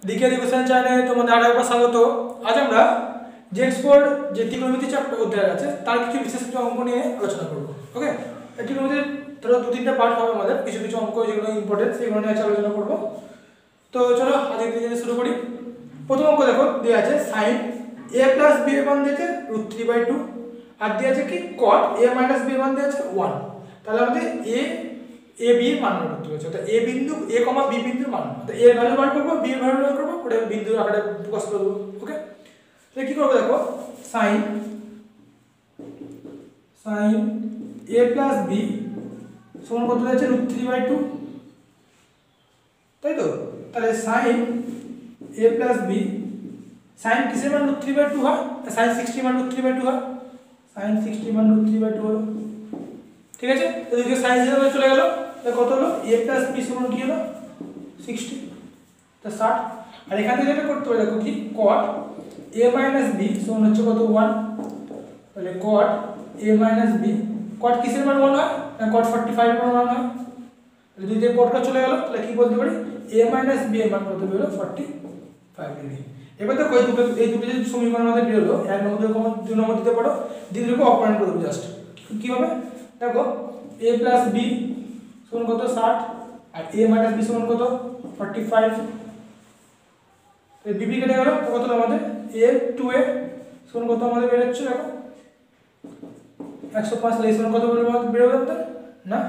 দিকে এডুকেশন চ্যানেলে তোমাদের আরেকবার স্বাগত। আজ আমরা জেক্সফোর্ড যে ত্রিকোণমিতি চ্যাপ্টার অধ্যায় আছে তার কিছু বিশেষ কিছু অঙ্ক নিয়ে আলোচনা করব। ওকে, এই ত্রিকোণমিতির ধরো দু তিনটা পার্ট হবে, আমাদের কিছু কিছু অঙ্ক যেগুলো ইম্পর্টেন্ট সেগুলো নিয়ে আলোচনা করব। তো চলো আজকে থেকে শুরু করি। প্রথম অঙ্ক দেখো দেওয়া আছে সাইন a প্লাস b এর মান দিয়েছে √3/2 আর দেওয়া আছে কি cot a মাইনাস b এর মান দিয়েছে 1। তাহলে আমাদের a b এর মান বের করতে হবে, অর্থাৎ a বিন্দু a, b বিন্দুর মান, অর্থাৎ a এর ভ্যালু বার করব, b এর ভ্যালু বার করব, ওটা বিন্দুর আকারে প্রকাশ করব। ওকে, তাহলে কি করব দেখো sin a প্লাস b সমান কত দিয়েছে √3/2, তাই তো? তাহলে sin a plus b sin কিসের মান √3/2 হয়, sin 60 মান √3/2 হয়, sin 60 মান √3/2 হলো। ঠিক আছে, তো এদিকে sin হিসেবে চলে গেল, তাহলে কত হলো a প্লাস b সমান কি হলো 60, তো 60। আর এখান থেকে যেটা করতে হবে দেখো কি cot a মাইনাস b সমান হচ্ছে কত 1, তাহলে cot a minus b, cot কিসের মান 1 হয় না cot 45 এর মান 1 হয়, তাহলে যদি এই cotটা চলে গেল তাহলে কি বলতে পারি a মাইনাস b এর মান কত বেরোলো 45 ডিগ্রি। এবার দেখো এই দুটো যে সমীকরণ আমাদের বেরোলো, এক নম্বর দুই নম্বর দিতে পারো, দিয়ে দুটোকে অপারেন্ট করে দেবো জাস্ট। কি হবে দেখো a প্লাস b সমান কত 60 আর a মাইনাস b সমান কত 45, বিবি কেটে গেল তো কত আমাদের a 2a সমান কত আমাদের বের হচ্ছে দেখো 105, তাহলে সমান কত বেরোবে আমাদের না।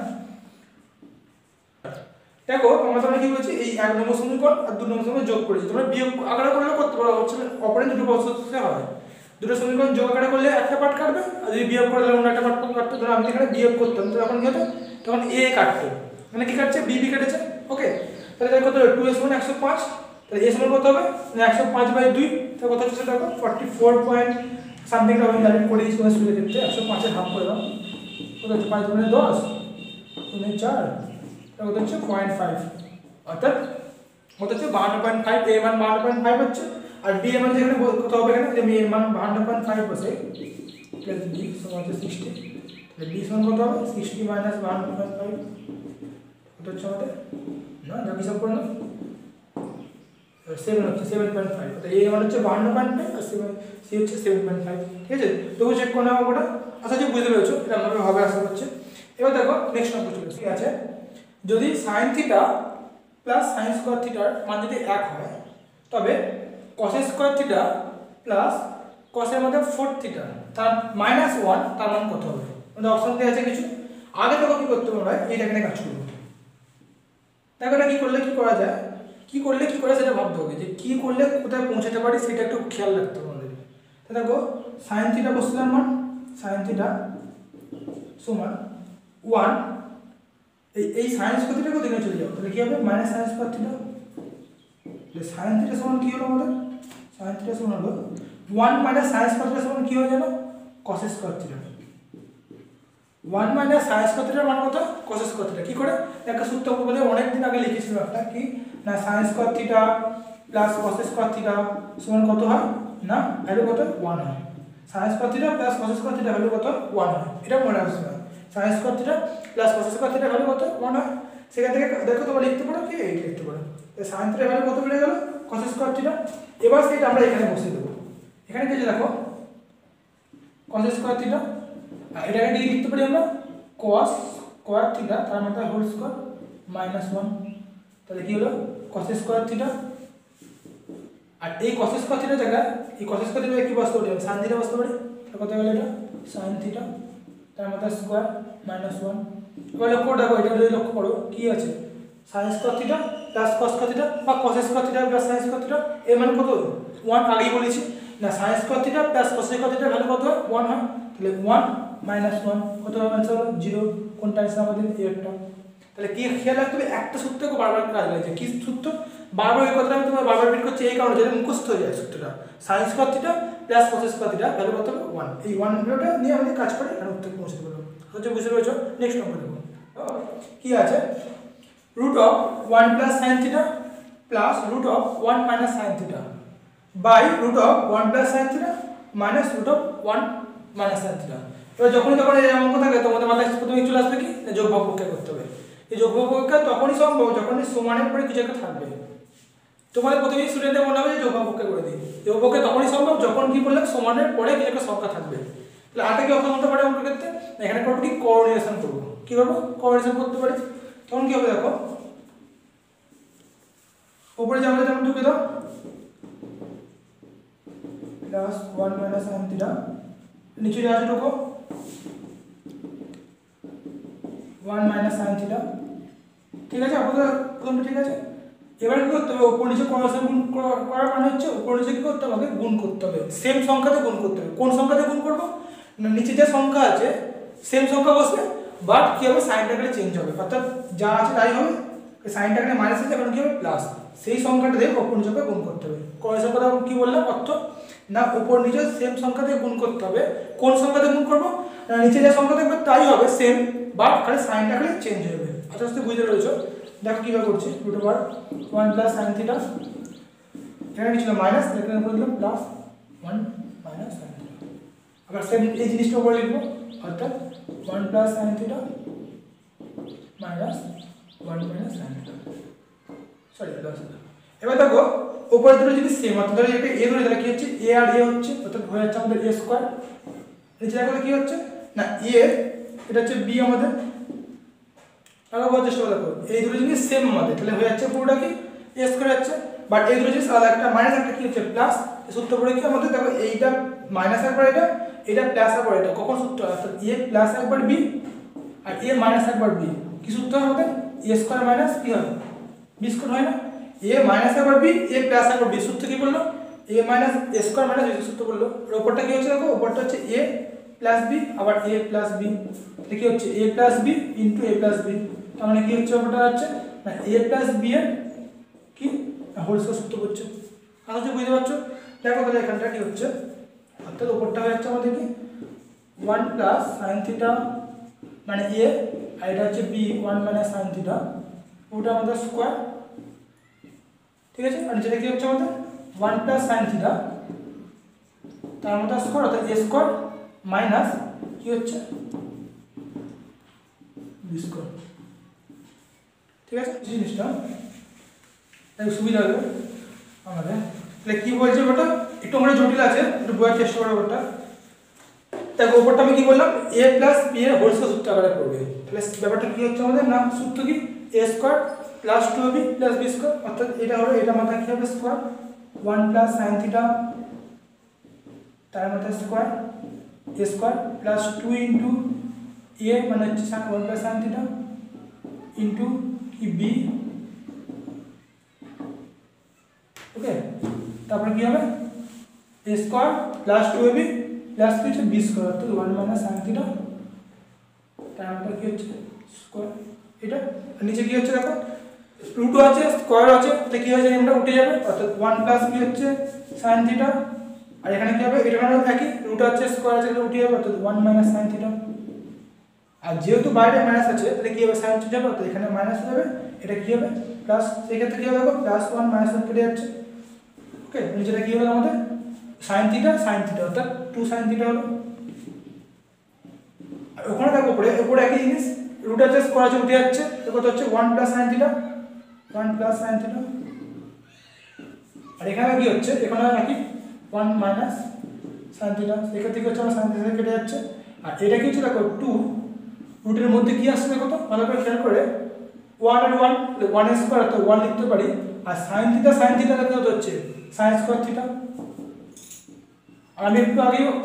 দেখো আমরা তোমরা কি বলছি এই এক নম্বর সমীকরণ আর দুই নম্বর সমীকরণ যোগ করেছি, তোমরা বিয়োগ আকারে করলে করতে পারো, হচ্ছে অপারেন্ট দুটো পদ্ধতিতে হয়। দুটো সমীকরণ যোগ আকারে করলে একটা পার্ট কাটবে, আর যদি বিয়োগ করলে অন্য একটা পার্ট কাটবে। ধরো আমি এখানে বিয়োগ করতাম তো তখন কি হতো, তখন a কাটতো, মানে কি কাটছে b কেটেছে। ওকে, তাহলে দেখো কত 2a সমান 105, তাহলে a সমান কত হবে 105/2, তাহলে কত হচ্ছে দেখো 44 পয়েন্ট সামথিং আমি ডাইরেক্ট করে দিয়েছি তোমাদের সুবিধার ক্ষেত্রে। 105 এর হাফ করে দাও, কত হচ্ছে 5 গুণে 10 গুণে 4, তাহলে কত হচ্ছে 0.5, অর্থাৎ কত হচ্ছে 52.5, a মান 52.5 হচ্ছে, আর b এর মান যেখানে কত হবে এখানে যে b এর মান 52.5 বসে প্লাস b সমান হচ্ছে 60, তাহলে b সমান কত হবে 60 মাইনাস 52.5 কত হচ্ছে আমাদের না যা হিসাব করে নাও 7 হচ্ছে 7.5, অর্থাৎ a মান হচ্ছে 52.5 আর c হচ্ছে 7.5। ঠিক আছে, তবু চেক করে নাও ওটা, আশা করি বুঝতে পেরেছো এটা আমাদের হবে আশা করছে। এবার দেখো নেক্সট নম্বর চলে ঠিক আছে, যদি sin theta plus sin square থিটার মান যদি 1 হয় তবে cos square theta plus cos এর মধ্যে 4 থিটা তার -1 তার মান কত হবে। আমাদের অপশন দেওয়া আছে কিছু, আগে দেখো কি করতে হবে, এইটাকে নিয়ে কাজ করব। দেখো এটা কি করলে কি করা যায়, কি করলে কি করে সেটা ভাবতে হবে, যে কি করলে কোথায় পৌঁছাতে পারি সেটা একটু খেয়াল রাখতে হবে আমাদের। তো দেখো sin থিটা বসলাম মান sin থিটা সমান 1, এই sin স্কয়ার থিটা কোথায় চলে যাবে, তাহলে কি হবে -sin স্কয়ার থিটা, তাহলে sin থিটা সমান কি হলো আমাদের sin থিটা সমান হলো 1 sin স্কয়ার থিটা সমান কি হয়ে গেল cos square theta, 1 sin square থিটার মান কত cos স্কয়ার থিটা। কি করে একটা সূত্র বলে অনেক দিন আগে লিখেছিলাম একটা, কি না sin square theta plus cos square theta সমান কত হয় না ভ্যালু কত 1 হয়, sin square theta plus cos square theta value কত 1 হয়, এটা মনে রাখতে হবে। sin square theta plus cos square theta value কত 1 হয়, সেখান থেকে দেখো তোমরা লিখতে পারো কি এই লিখতে পারো, তাহলে sin থিটা ভ্যালু কত বেড়ে গেল cos স্কয়ার থিটা। এবার সেটা আমরা এখানে বসিয়ে দেব, এখানে কি দেখো cos স্কয়ার থিটা, এটাকে কি লিখতে পারি আমরা cos স্কয়ার থিটা তার মানে হোল স্কয়ার -1, তাহলে কি হলো cos স্কয়ার থিটা, আর এই cos স্কয়ার থিটা জায়গায় এই cos স্কয়ার থিটা কি বসতে পারি sin থিটা বসতে পারি, তাহলে কত গেল এটা sin থিটা তার মানে স্কয়ার -1। এবার লক্ষ্য দেখো এটা যদি লক্ষ্য করো কি আছে sin square theta plus cos square theta বা cos square theta plus sin square theta এর মান কত 1, আগেই বলেছি না sin square theta plus cos square থিটার ভ্যালু কত হয় 1 হয়, তাহলে 1 -1 কত হবে आंसर হলো 0, কোনটা আছে আমাদের এরটা। তাহলে কি খেয়াল রাখতে হবে একটা সূত্রকে বারবার কাজ লাগে, কি সূত্র বারবার এই কথাটা আমি তোমার বারবার রিপিট করছি এই কারণে যাতে মুখস্থ হয়ে যায় সূত্রটা, sin square theta plus cos square theta value কত হবে 1, এই 1 ভ্যালুটা নিয়ে আমাদের কাজ করে এখানে উত্তর পৌঁছতে পারবো। হচ্ছে বুঝতে পেরেছো। নেক্সট নম্বর দেখো কি আছে √1 + sin theta plus √1 - sin theta by √1 + sin theta minus √1 - sin theta. এবার যখনই তখন এই অঙ্ক থাকে তোমাদের মাথায় প্রথমে চলে আসবে কি যোগফল পরীক্ষা করতে হবে। এই যোগফল পরীক্ষা তখনই সম্ভব যখনই সমানের পরে কিছু একটা থাকবে, তোমাদের প্রথমেই স্টুডেন্টদের মনে হবে যে যোগপক্ষে করে দিই। যোগপক্ষে তখনই সম্ভব যখন কি বললাম সমানের পরে কিছু একটা সংখ্যা থাকবে। তাহলে আটা কি অপশন হতে পারে আমাদের ক্ষেত্রে? এখানে করবো কি কোঅর্ডিনেশন করবো। কি করবো? কোঅর্ডিনেশন করতে পারি। তখন কি হবে দেখো, উপরে যাবে যেমন ঢুকে দাও প্লাস 1 মাইনাস সাইন থিটা, নিচে যাচ্ছে ঢুকো 1 মাইনাস সাইন থিটা। ঠিক আছে, আপনাদের প্রথমটা ঠিক আছে। এবার কি করতে হবে, উপর নিচে কোঅর্ডিনেশন গুণ করার মানে হচ্ছে উপর নিচে কি করতে হবে, গুণ করতে হবে, সেম সংখ্যাতে গুণ করতে হবে। কোন সংখ্যাতে গুণ করবো না, নিচে যে সংখ্যা আছে সেম সংখ্যা বসবে, বাট কি হবে সাইনটা চেঞ্জ হবে, অর্থাৎ যা আছে তাই হবে, সাইনটা মাইনাস আছে এখন কি হবে প্লাস, সেই সংখ্যাটা দিয়ে উপর নিচে গুণ করতে হবে। কোঅর্ডিনেশন কথা কি বললাম অর্থ না, উপর নিচে সেম সংখ্যাতে গুণ করতে হবে। কোন সংখ্যাতে গুণ করবো না, নিচে যে সংখ্যা থাকবে তাই হবে সেম, বাট খালি সাইনটা চেঞ্জ হবে। আচ্ছা আস্তে বুঝতে পেরেছো? দেখো কীভাবে করছি, root over 1 plus sine theta, এখানে কি ছিল মাইনাস, এখানে করে দিলাম প্লাস 1 মাইনাস সাইন থিটা। আবার সেম এই জিনিসটা উপরে লিখবো, অর্থাৎ 1 plus sine theta minus 1 minus sine theta, sorry plus. এবার দেখো উপরে দুটো জিনিস সেম, অর্থাৎ ধরো এটা এ ধরে, তাহলে কি হচ্ছে এ আর এ হচ্ছে, অর্থাৎ হয়ে যাচ্ছে আমাদের এ স্কোয়ার। নিচে দেখো কি হচ্ছে না এ, এটা হচ্ছে বি আমাদের। আগে বোঝার চেষ্টা দেখো, এই দুটো জিনিস সেম আমাদের, তাহলে হয়ে যাচ্ছে পুরোটা কি এ স্কোয়ার যাচ্ছে, বাট এই দুটো জিনিস আলাদা, একটা মাইনাস একটা কি হচ্ছে প্লাস। সূত্র পড়ে কি আমাদের দেখো, এইটা মাইনাস একবার এটা প্লাস একবার এটা, কখন সূত্র, অর্থাৎ এ প্লাস একবার বি আর এ মাইনাস একবার বি, কি সূত্র হয় আমাদের এ স্কোয়ার মাইনাস কি হয় বি স্কোয়ার হয় না, এ মাইনাস একবার বি এ প্লাস একবার বি, সূত্র কি বললো এ মাইনাস এ স্কোয়ার মাইনাস বি সূত্র বললো। ওপরটা কি হচ্ছে দেখো, ওপরটা হচ্ছে এ প্লাস বি আবার এ প্লাস বি, এটা কি হচ্ছে এ প্লাস বি ইন্টু এ প্লাস বি, তার মানে কি হচ্ছে ওপরটা হচ্ছে না এ প্লাস বি এর কি হোল স্কয়ার সূত্র করছে। আচ্ছা বুঝতে পারছো? দেখো তাহলে এখানটা কি হচ্ছে, অর্থাৎ ওপরটা হয়ে যাচ্ছে আমাদের কি 1 প্লাস সাইন থিটা মানে এ, আর এটা হচ্ছে বি 1 মাইনাস সাইন থিটা, ওটা আমাদের স্কোয়ার। ঠিক আছে, আর যেটা কি হচ্ছে আমাদের 1 প্লাস সাইন থিটা তার মধ্যে স্কোয়ার, অর্থাৎ এ স্কোয়ার মাইনাস কি হচ্ছে বি স্কোয়ার। ঠিক আছে, জিনিসটা সুবিধা হবে আমাদের। তাহলে কি বলছে ওটা একটু আমরা জটিল আছে, একটু বোঝার চেষ্টা করো ওটা। দেখো ওপরটা আমি কি বললাম এ প্লাস বি এর হোল স্কয়ার সূত্র আকারে পড়বে, তাহলে ব্যাপারটা কি হচ্ছে আমাদের না সূত্র কি a square plus 2b plus b square, অর্থাৎ এটা হলো এটা মাথা কি হবে স্কয়ার 1 প্লাস সাইন থিটা তার মাথা square A square plus 2 into a মানে হচ্ছে 1 প্লাস সাইন থিটা ইনটু কি বি। ওকে, তারপর কি হবে এ স্কয়ার প্লাস 2ab প্লাস কি হচ্ছে বি স্কয়ার, অর্থাৎ 1 মাইনাস সাইন থিটা তারপর কি হচ্ছে স্কয়ার। এটা নিচে কি হচ্ছে দেখো রুট আছে স্কয়ার আছে, তাহলে কি হয়ে যায় আমরা উঠে যাবে, অর্থাৎ 1 প্লাস কি হচ্ছে সাইন থিটা, আর এখানে কি হবে এটা মানে একই রুট আছে স্কয়ার আছে, তাহলে উঠে যাবে, অর্থাৎ 1 মাইনাস সাইন থিটা। আর যেহেতু বাইরে মাইনাস আছে তাহলে কি হবে সাইন থিটা, অর্থাৎ এখানে মাইনাস হয়ে যাবে, এটা কি হবে প্লাস, সেই ক্ষেত্রে কি হবে দেখো প্লাস 1 মাইনাস 1 কেটে যাচ্ছে। ওকে, নিচেটা কি হলো আমাদের সাইন থিটা অর্থাৎ 2 সাইন থিটা হলো। আর ওখানে দেখো উপরে একই জিনিস রুট আছে স্কয়ার আছে উঠে যাচ্ছে, তো কত হচ্ছে 1 প্লাস সাইন থিটা আর এখানে কি হচ্ছে এখানে নাকি 1 মাইনাস সাইন থিটা, সেক্ষেত্রে কি হচ্ছে আমার সাইন থিটা কেটে যাচ্ছে। আর এটা কি হচ্ছে দেখো 2 রুটের মধ্যে কি আসছে দেখো তো ভালো করে খেয়াল করে 1 আর 1 1 স্কয়ার অর্থাৎ 1 লিখতে পারি, আর সাইন থিটা কত হচ্ছে সাইন স্কয়ার থিটা। আর আমি একটু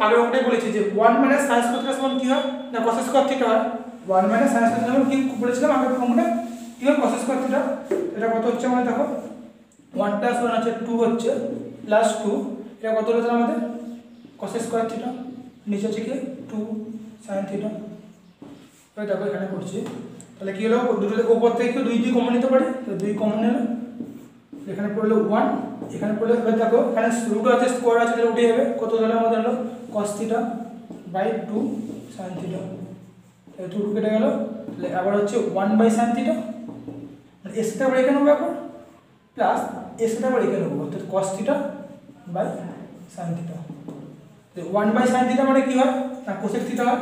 আগে ওটাই বলেছি যে 1 মাইনাস সাইন স্কয়ার থিটা সমান কি হয় না cos স্কয়ার থিটা হয়, 1 মাইনাস সাইন স্কয়ার থিটা কি বলেছিলাম আগে ফর্মুলা কি হয় cos স্কয়ার থিটা। এটা কত হচ্ছে আমাদের দেখো 1 প্লাস 1 আছে 2 হচ্ছে প্লাস 2, এটা কত হচ্ছে আমাদের cos স্কয়ার থিটা, নিচে হচ্ছে কি 2 সাইন থিটা। তাহলে দেখো এখানে করছি, তাহলে কি হলো দুটো উপর থেকে 2 কমন নিতে পারি, তো 2 কমন নিলাম, এখানে পড়লো 1 এখানে পড়লে দেখো এখানে রুট আছে স্কয়ার আছে, তাহলে উঠে যাবে, কত হলো আমাদের হলো cos theta by 2 sin theta, তাহলে 2 কেটে গেল, তাহলে আবার হচ্ছে 1 বাই sin থিটা মানে এর সাথে আবার এখানে নেবো এখন প্লাস এর সাথে আবার এখানে নেবো, অর্থাৎ cos theta by sin theta. 1 by sin theta মানে কি হয় না cosec থিটা হয়,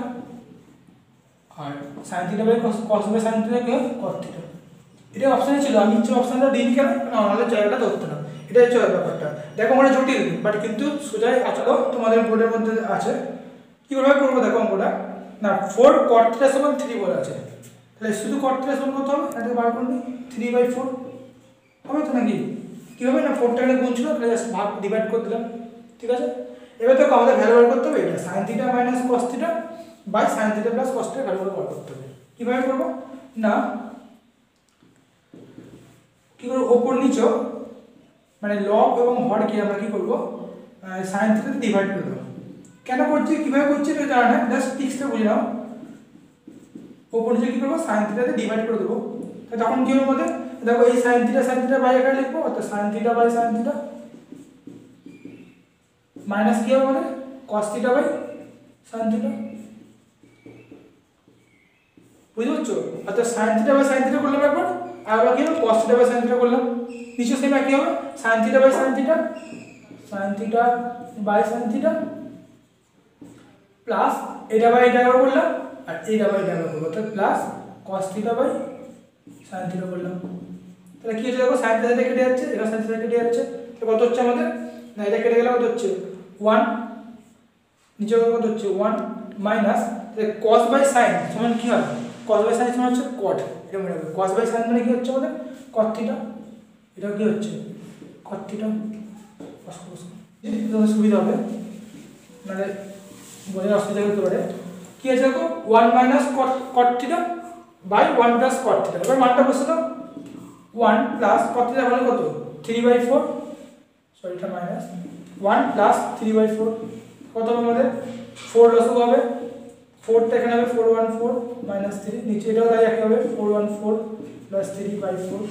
আর sin theta by cos by sin theta কি হয় cos থিটা। এটা অপশানে ছিল, আমি ইচ্ছে অপশানটা দিই কেন নাহলে জায়গাটা ধরতে না, এটা হচ্ছে ব্যাপারটা। দেখো আমরা জটিল বাট কিন্তু সোজাই আচলো তোমাদের বোর্ডের মধ্যে আছে। কীভাবে করবো দেখো অঙ্কটা না, 4 cot θ সমান 3 বলা আছে, তাহলে শুধু cot θ সমান কত হবে এটাকে বার করলে 3/4 হবে তো নাকি? কীভাবে না 4টা এখানে গুণ ছিল তাহলে জাস্ট ভাগ ডিভাইড করে দিলাম, ঠিক আছে। এবার দেখো আমাদের ভ্যালু বার করতে হবে এটা sin θ minus cos θ by sin θ plus cos θ value বার করতে হবে। কীভাবে করবো না, কী করবো ওপর নিচ মানে লব এবং হরকে আমরা কী করবো sin θ তে ডিভাইড করে দেবো। কেন করছি কীভাবে করছি এটা জানা না, জাস্ট টিক্সটা বুঝে নাও। ওপর নিচে কী করবো sin θ তে ডিভাইড করে দেবো, তাহলে তখন কী হবে আমাদের দেখো এই sin θ বাই এখানে লিখবো, অর্থাৎ sin θ বাই sin θ মাইনাস কী হবে আমাদের cos θ বাই sin θ, বুঝতে পারছো? অর্থাৎ sin θ বাই sin θ করলাম একবার, আর আবার কী হবে cos θ বাই sin θ করলাম, নিচে সেম একই হবে sin θ by sin θ by sin θ plus এটা বাই এটা একবার করলাম আর এইটা বাই এটা একবার করবো, অর্থাৎ প্লাস cos θ বাই sin θ করলাম। তাহলে কী হচ্ছে দেখো sin θ কেটে যাচ্ছে, এটা sin θ কেটে যাচ্ছে, তো কত হচ্ছে আমাদের না এটা কেটে গেলে কত হচ্ছে 1, নিচে কত হচ্ছে 1 মাইনাস cos বাই sin সমান কী হবে cos বাই sin সমান হচ্ছে cot, এটা মনে রাখবে cos বাই sin মানে কী হচ্ছে আমাদের cot θ, এটা কী হচ্ছে cot θ, তোমাদের সুবিধা হবে মানে বোঝার অসুবিধা হতে পারে। কী আছে দেখো 1 minus cot θ by 1 plus cot θ, এবার মানটা বসে দাও 1 প্লাস cot θ মানে কত 3/4, সরি এটা মাইনাস 1 প্লাস 3/4 কত হবে আমাদের 4 লসও হবে, 4টা এখানে হবে 414 মাইনাস 3, নিচে এটাও তাই একই হবে 414 প্লাস 3/4,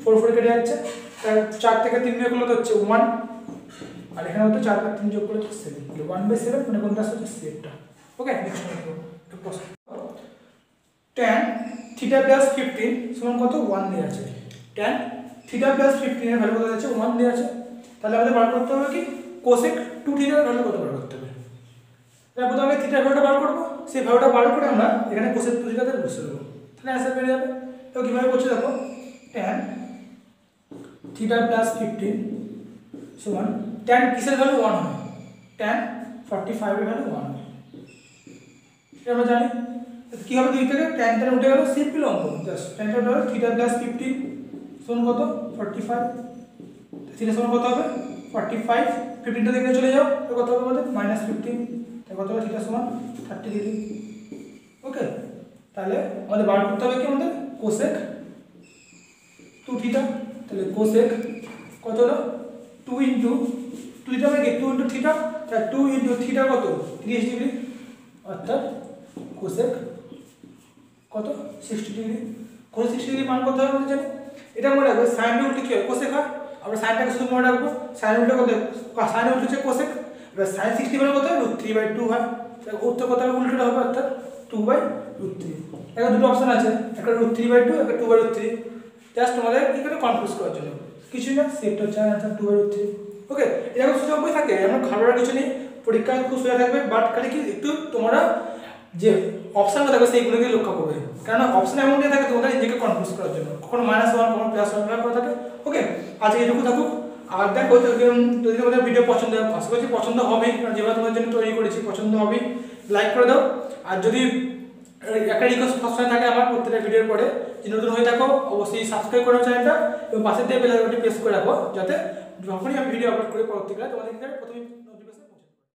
4 4 কেটে যাচ্ছে, 4 থেকে 3 বিয়োগ করলে তো হচ্ছে 1, আর এখানে হচ্ছে 4 আর 3 যোগ করলে হচ্ছে 7, 1/7 মানে কোনটা হচ্ছে সেটটা। ওকে নেক্সট প্রশ্ন, tan θ প্লাস 15 সমান কত 1 দেওয়া আছে, tan θ প্লাস 15 এর ভ্যালু কত আছে 1 দেওয়া আছে, তাহলে আমাদের বার করতে হবে কি cosec 2θ এর ভ্যালু কত বার করতে হবে। তাহলে প্রথমে আমি θ এর ভ্যালুটা বার করব, সেই ভ্যালুটা বার করে আমরা এখানে cosec 2θ তে বসে দেব, তাহলে অ্যান্সার বেরিয়ে যাবে। তো কিভাবে করছি দেখো tan θ প্লাস 15 সমান tan কিসের ভ্যালু 1 হয় tan 45 এর ভ্যালু 1 হয়, এটা আমরা জানি। কি হবে দুই থেকে tan টা উঠে গেল, সিম্পল অঙ্ক জাস্ট tan টা হলো θ প্লাস 15 সমান কত 45, θ সমান কত হবে 45, 15 টা দিকে চলে যাও তো কত হবে আমাদের -15, তাই কত হবে θ সমান 30 ডিগ্রি। ওকে তাহলে আমাদের বার করতে হবে কি আমাদের cosec 2θ, তাহলে cosec কত হলো 2 ইনটু 2 টা মানে 2 ইনটু θ, তাহলে 2 ইনটু θ কত 30 ডিগ্রি, অর্থাৎ cosec কত 60 ডিগ্রি। cos 60 ডিগ্রি মান কত হবে আমরা জানি, এটা মনে রাখবে sin এর উল্টো কি হয় cosec হয়, আমরা সাইনটাকে শুধু মনে রাখবো sin উল্টো কত sin উল্টো হচ্ছে cosec, এবার sin 60 মানে কত √3/2 হয়, তাহলে উত্তর কত হবে উল্টোটা হবে অর্থাৎ 2/√3। এখন দুটো অপশন আছে, একটা √3/2 একটা 2/√3, জাস্ট তোমাদের কি করে কনফিউজ করার জন্য, কিছুই না সেট হচ্ছে অর্থাৎ 2/√3। ওকে এরকম সুযোগ বই থাকে, আমরা খাবার কিছু নেই, পরীক্ষা খুব সোজা থাকবে, বাট খালি কি একটু তোমরা যে অপশনটা থাকবে সেইগুলোকে লক্ষ্য করবে, কারণ অপশন এমন দিয়ে থাকে তোমাদের নিজেকে কনফিউজ করার জন্য, কখনো -1 কখনো +1 করে থাকে। ওকে আজকে এটুকু থাকুক, আর দেখো যদি তোমাদের ভিডিও পছন্দ হয়, আশা করছি পছন্দ হবে, কারণ যেভাবে তোমাদের জন্য তৈরি করেছি পছন্দ হবে, লাইক করে দাও। আর যদি একটা রিকোয়েস্ট সবসময় থাকে আমার প্রত্যেকটা ভিডিওর পরে, যে নতুন হয়ে থাকো অবশ্যই সাবস্ক্রাইব করো চ্যানেলটা এবং পাশে দিয়ে বেল আইকনটি প্রেস করে রাখো, যাতে যখনই আমি ভিডিও আপলোড করি পরবর্তীকালে তোমাদের প্রথমে